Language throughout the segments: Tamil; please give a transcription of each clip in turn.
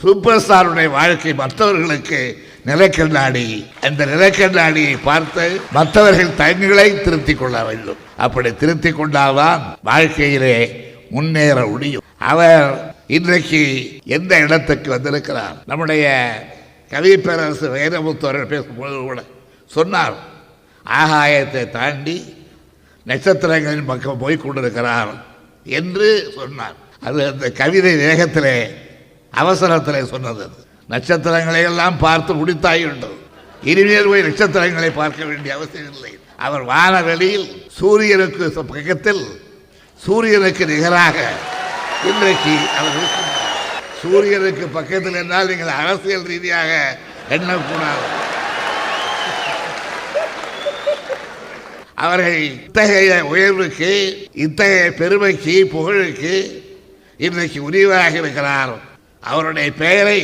சூப்பர் ஸ்டாருடைய வாழ்க்கை மற்றவர்களுக்கு நிலைக்கண்ணாடி. அந்த நிலைக்கண்ணாடியை பார்த்து மற்றவர்கள் தங்களை திருத்திக் கொள்ள வேண்டும். அப்படி திருத்திக் கொண்டால்தான் வாழ்க்கையிலே முன்னேற முடியும். அவர் இன்றைக்கு எந்த இடத்துக்கு வந்திருக்கிறார்? நம்முடைய கவி பேரரசு வைரமுத்துவர்கள் பேசும்போது கூட சொன்னார், ஆகாயத்தை தாண்டி நட்சத்திரங்களின் பக்கம் போய் கொண்டிருக்கிறார் என்று சொன்னார். அது அந்த கவிதை வேகத்திலே அவசரத்திலே சொன்னது. நட்சத்திரங்களை எல்லாம் பார்த்து முடித்தாயுள்ளது. இனிமேல் போய் நட்சத்திரங்களை பார்க்க வேண்டிய அவசியம் இல்லை. அவர் வானவெளியில் சூரியனுக்கு பக்கத்தில் சூரியனுக்கு நிகராக இன்றைக்கு அவர் இருக்கிறார். சூரியனுக்கு பக்கத்தில் என்றால் நீங்கள் அரசியல் ரீதியாக எண்ணக்கூடாது. அவர்கள் இத்தகைய உயர்வுக்கு, இத்தகைய பெருமைக்கு, புகழுக்கு இன்றைக்கு உரியவராக இருக்கிறார். அவருடைய பெயரை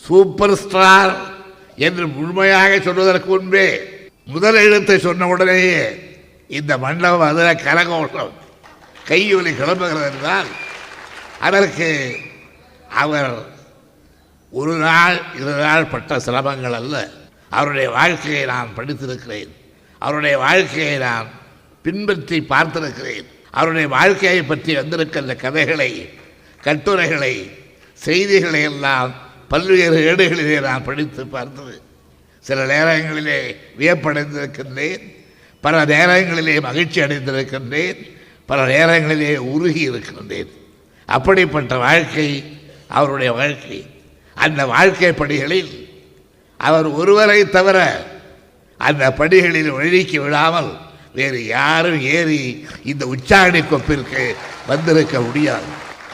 சூப்பர் ஸ்டார் என்று முழுமையாக சொல்வதற்கு முன்பே முதல் எழுத்தை சொன்ன உடனேயே இந்த மண்டபம் அதில் கரகோஷம் கையொலி கிளம்புகிறது என்றால் அதற்கு அவர் ஒரு நாள் 2 நாள் பட்ட சிரமங்கள் அல்ல. அவருடைய வாழ்க்கையை நான் படித்திருக்கிறேன். அவருடைய வாழ்க்கையை நான் பின்பற்றி பார்த்திருக்கிறேன். அவருடைய வாழ்க்கையை பற்றி வந்திருக்கின்ற கதைகளை, கட்டுரைகளை, செய்திகளை எல்லாம் பல்வேறு ஏடுகளிலே நான் படித்து பார்த்தது. சில நேரங்களிலே வியப்படைந்திருக்கின்றேன், பல நேரங்களிலே மகிழ்ச்சி அடைந்திருக்கின்றேன், பல நேரங்களிலே உருகி இருக்கின்றேன். அப்படிப்பட்ட வாழ்க்கை அவருடைய வாழ்க்கை. அந்த வாழ்க்கை படிகளில் அவர் ஒருவரை தவிர அந்த படிகளில் ஒழுக்கி விடாமல் வேறு யாரும் ஏறி இந்த உச்சாணி கொப்பிற்கு வந்திருக்க முடியாது.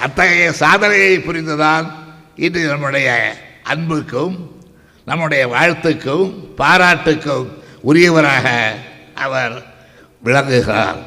அத்தகைய சாதனையை புரிந்துதான் இன்று நம்முடைய அன்புக்கும் நம்முடைய வாழ்த்துக்கும் பாராட்டுக்கும் உரியவராக அவர் விளங்குகிறார்.